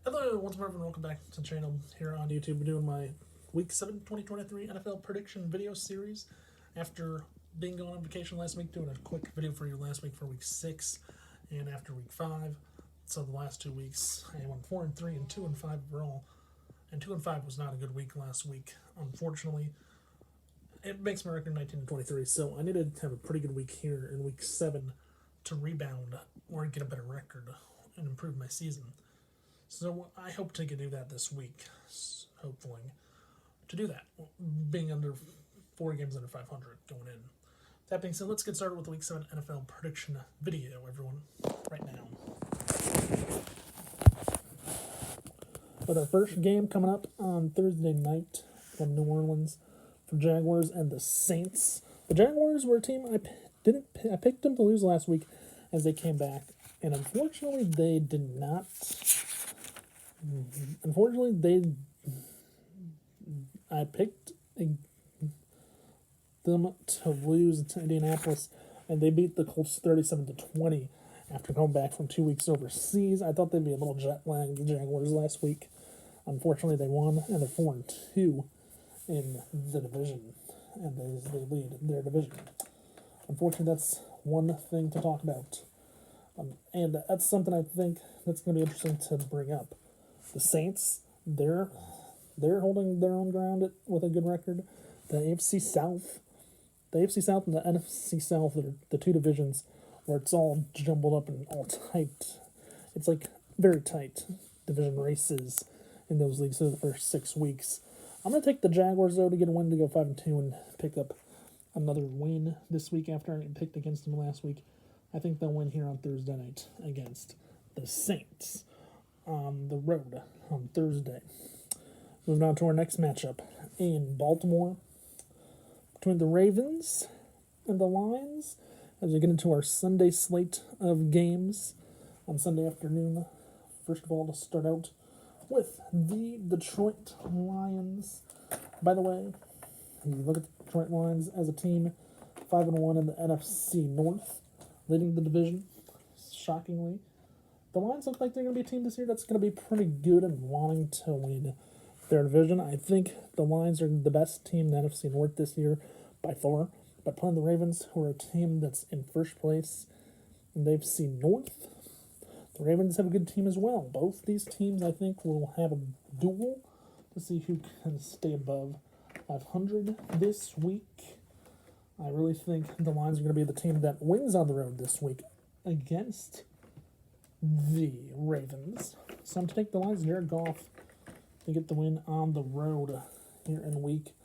Hello, once more, everyone. Welcome back to the channel here on YouTube. We're doing my Week 7 2023 NFL prediction video series. After being gone on vacation last week, doing a quick video for you last week for Week 6 and after Week 5. So the last 2 weeks, I won 4-3 and 2-5 overall. And 2-5 was not a good week last week, unfortunately. It makes my record 19-23, so I need to have a pretty good week here in Week 7 to rebound or get a better record and improve my season. So I hope to do that this week, hopefully, to do that, being under 4 games under 500 going in. That being said, let's get started with the Week 7 NFL prediction video, everyone, right now. With our first game coming up on Thursday night from New Orleans for Jaguars and the Saints. The Jaguars were a team I picked them to lose last week as they came back, and unfortunately they did not. I picked them to lose to Indianapolis, and they beat the Colts 37-20 after coming back from 2 weeks overseas. I thought they'd be a little jet lagged, the Jaguars, last week. Unfortunately, they won, and they're 4-2 in the division, and they lead their division. Unfortunately, that's one thing to talk about, and that's something I think that's going to be interesting to bring up. The Saints, they're holding their own ground with a good record. The AFC South and the NFC South are the two divisions where it's all jumbled up and all tight. It's like very tight division races in those leagues for the first 6 weeks. I'm going to take the Jaguars, though, to get a win, to go 5-2 and pick up another win this week after I picked against them last week. I think they'll win here on Thursday night against the Saints on the road on Thursday. Moving on to our next matchup in Baltimore between the Ravens and the Lions as we get into our Sunday slate of games on Sunday afternoon. First of all, to start out with the Detroit Lions. By the way, you look at the Detroit Lions as a team, 5-1 in the NFC North, leading the division, shockingly. The Lions look like they're going to be a team this year that's going to be pretty good and wanting to win their division. I think the Lions are the best team in the NFC North this year by far. But playing the Ravens, who are a team that's in first place in the AFC North, the Ravens have a good team as well. Both these teams, I think, will have a duel to see who can stay above 500 this week. I really think the Lions are going to be the team that wins on the road this week against the Ravens. So I'm to take the Lions. Jared Goff to get the win on the road here in week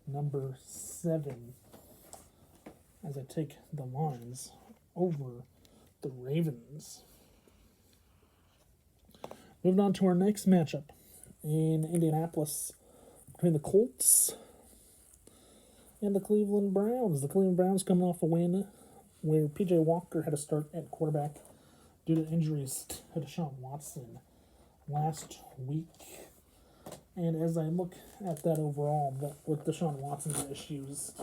number 7 as I take the Lions over the Ravens. Moving on to our next matchup in Indianapolis between the Colts and the Cleveland Browns. The Cleveland Browns coming off a win where P.J. Walker had to start at quarterback due to injuries to Deshaun Watson last week. And as I look at that overall, with Deshaun Watson's issues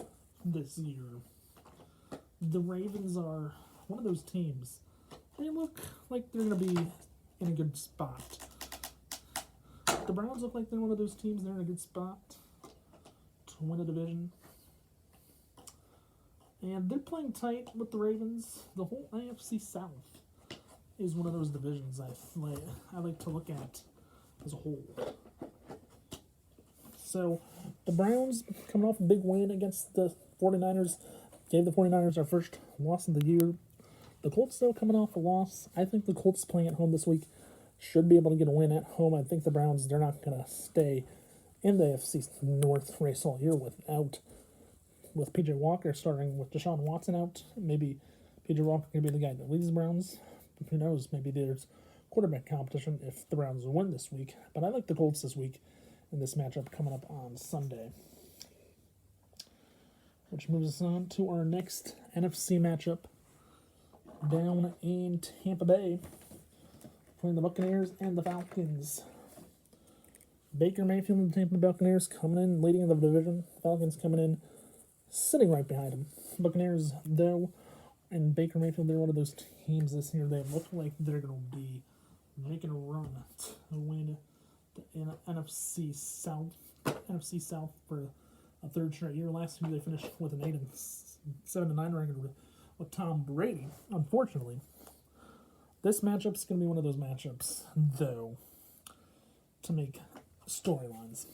this year, the Ravens are one of those teams. They look like they're going to be in a good spot. The Browns look like they're one of those teams. They're in a good spot to win a division. And they're playing tight with the Ravens. The whole AFC South is one of those divisions I like to look at as a whole. So the Browns coming off a big win against the 49ers, gave the 49ers our first loss of the year. The Colts, though, coming off a loss. I think the Colts playing at home this week should be able to get a win at home. I think the Browns, they're not going to stay in the AFC North race all year with P.J. Walker starting with Deshaun Watson out. Maybe P.J. Walker could be the guy that leads the Browns. Who knows? Maybe there's quarterback competition if the Browns win this week. But I like the Colts this week in this matchup coming up on Sunday. Which moves us on to our next NFC matchup down in Tampa Bay between the Buccaneers and the Falcons. Baker Mayfield and the Tampa Bay Buccaneers coming in, leading the division. Falcons coming in, sitting right behind them. Buccaneers, though, and Baker Mayfield, they're one of those teams this year. They look like they're going to be making a run to win the NFC South. NFC South for a third straight year. Last year they finished with an 7-9 record with Tom Brady. Unfortunately, this matchup's going to be one of those matchups, though, to make storylines.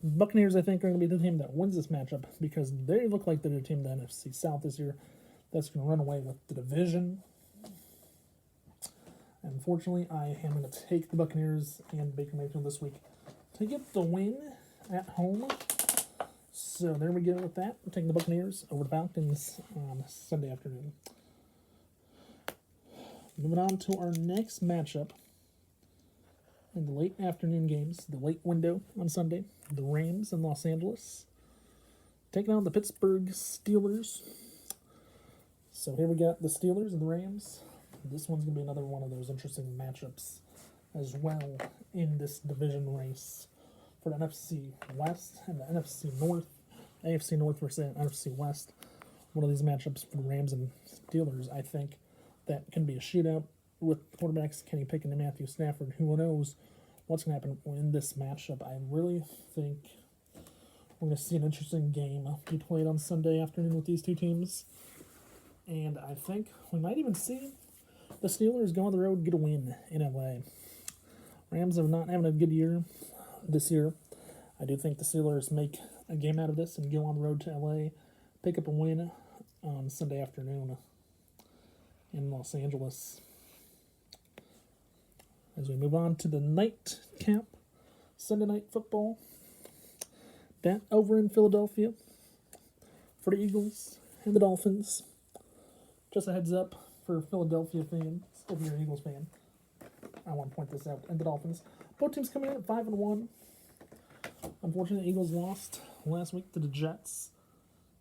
Buccaneers, I think, are going to be the team that wins this matchup because they look like they're the team in the NFC South this year that's going to run away with the division. Unfortunately, I am going to take the Buccaneers and Baker Mayfield this week to get the win at home. So there we go with that. I'm taking the Buccaneers over the Falcons on Sunday afternoon. Moving on to our next matchup in the late afternoon games, the late window on Sunday, the Rams in Los Angeles taking on the Pittsburgh Steelers. So here we got the Steelers and the Rams. This one's going to be another one of those interesting matchups as well in this division race for the NFC West and the NFC North. AFC North versus NFC West. One of these matchups for the Rams and Steelers, I think, that can be a shootout with quarterbacks Kenny Pickett and Matthew Stafford. Who knows what's going to happen in this matchup? I really think we're going to see an interesting game be played on Sunday afternoon with these two teams. And I think we might even see the Steelers go on the road and get a win in LA. Rams are not having a good year this year. I do think the Steelers make a game out of this and go on the road to LA, pick up a win on Sunday afternoon in Los Angeles. As we move on to the nightcap, Sunday night football, that over in Philadelphia for the Eagles and the Dolphins. Just a heads up for Philadelphia fans, if you're an Eagles fan, I want to point this out. And the Dolphins, both teams coming in at 5-1. Unfortunately, the Eagles lost last week to the Jets,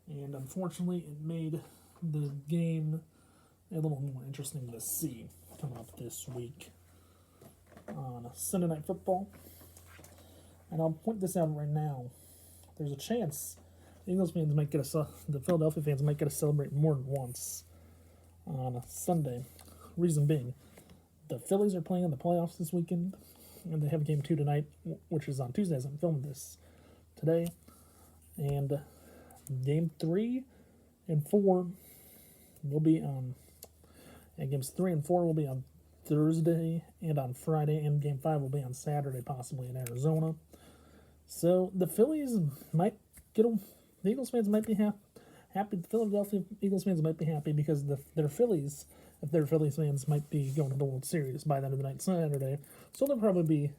and unfortunately, it made the game a little more interesting to see coming up this week on Sunday Night Football. And I'll point this out right now. There's a chance the Eagles fans might get the Philadelphia fans might get to celebrate more than once on a Sunday. Reason being, the Phillies are playing in the playoffs this weekend, and they have game 2 tonight, which is on Tuesday as I'm filming this today. And game 3 and 4 will be on, and games 3 and 4 will be on Thursday and on Friday, and game 5 will be on Saturday, possibly in Arizona. So the Phillies might get the Eagles fans might be happy. The Philadelphia Eagles fans might be happy because their Phillies, if they're Phillies fans, might be going to the World Series by the end of the night Saturday. So they'll probably be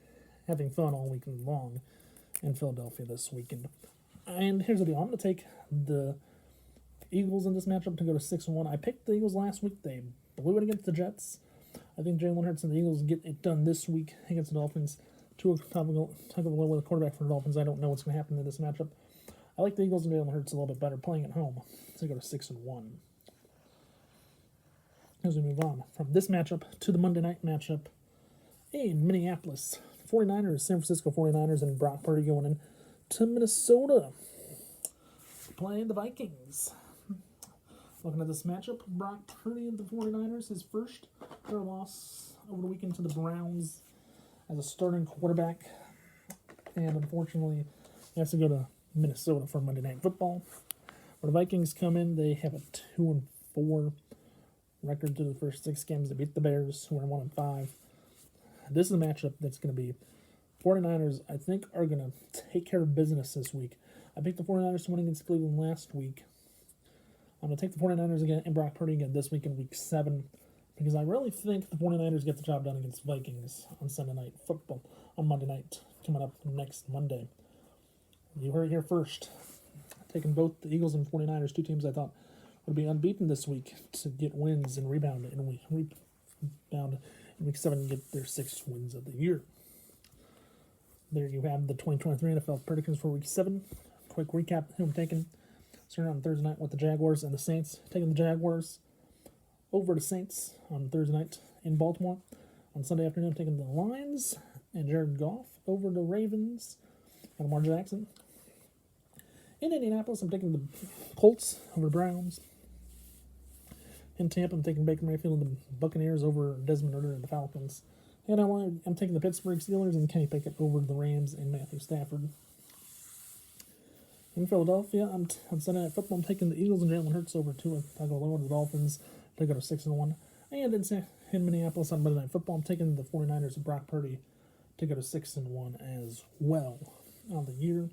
having fun all weekend long in Philadelphia this weekend. And here's the deal. I'm going to take the Eagles in this matchup to go to 6-1. I picked the Eagles last week. They blew it against the Jets. I think Jalen Hurts and the Eagles get it done this week against the Dolphins. Tua Tagovailoa with a quarterback for the Dolphins. I don't know what's going to happen in this matchup. I like the Eagles and Jalen Hurts a little bit better playing at home. So I go to 6-1. As we move on from this matchup to the Monday night matchup in Minneapolis. 49ers, San Francisco 49ers, and Brock Purdy going in to Minnesota, playing the Vikings. Looking at this matchup, Brock Purdy and the 49ers, his first loss over the weekend to the Browns as a starting quarterback. And unfortunately, he has to go to Minnesota for Monday Night Football. When the Vikings come in, they have a 2-4 record through the first 6 games. They beat the Bears, who are 1-5. This is a matchup that's going to be 49ers, I think, are going to take care of business this week. I picked the 49ers to win against Cleveland last week. I'm going to take the 49ers again and Brock Purdy again this week in Week 7 because I really think the 49ers get the job done against Vikings on Sunday Night Football, on Monday night, coming up next Monday. You heard it here first. Taking both the Eagles and 49ers, two teams I thought would be unbeaten this week to get wins and rebound in Week 7 and get their 6 wins of the year. There you have the 2023 NFL predictions for Week 7. Quick recap who I'm taking. Starting on Thursday night with the Jaguars and the Saints. Taking the Jaguars over the Saints on Thursday night in Baltimore. On Sunday afternoon, taking the Lions and Jared Goff over the Ravens and Lamar Jackson. In Indianapolis, I'm taking the Colts over the Browns. In Tampa, I'm taking Baker Mayfield and the Buccaneers over Desmond Ridder and the Falcons. And I'm taking the Pittsburgh Steelers and Kenny Pickett over the Rams and Matthew Stafford. In Philadelphia, on Sunday Night Football, I'm taking the Eagles and Jalen Hurts over Tua Tagovailoa and the Dolphins to go to 6-1. And in Minneapolis on Monday Night Football, I'm taking the 49ers and Brock Purdy to go to 6-1 as well. On the year,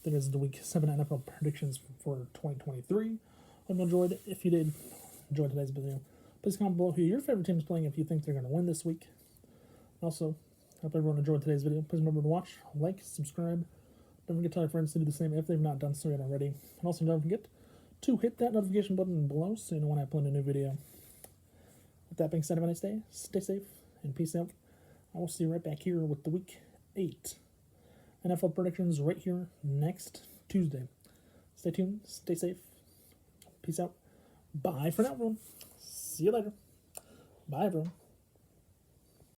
that is the Week 7 NFL predictions for 2023. Hope you enjoyed it. If you did enjoy today's video, please comment below who your favorite team is playing if you think they're going to win this week. Also, hope everyone enjoyed today's video. Please remember to watch, like, subscribe. Don't forget to tell your friends to do the same if they've not done so yet already. And also don't forget to hit that notification button below so you know when I upload a new video. With that being said, have a nice day, stay safe, and peace out. I will see you right back here with the Week 8 NFL predictions right here next Tuesday. Stay tuned, stay safe, peace out. Bye for now, everyone. See you later. Bye, everyone.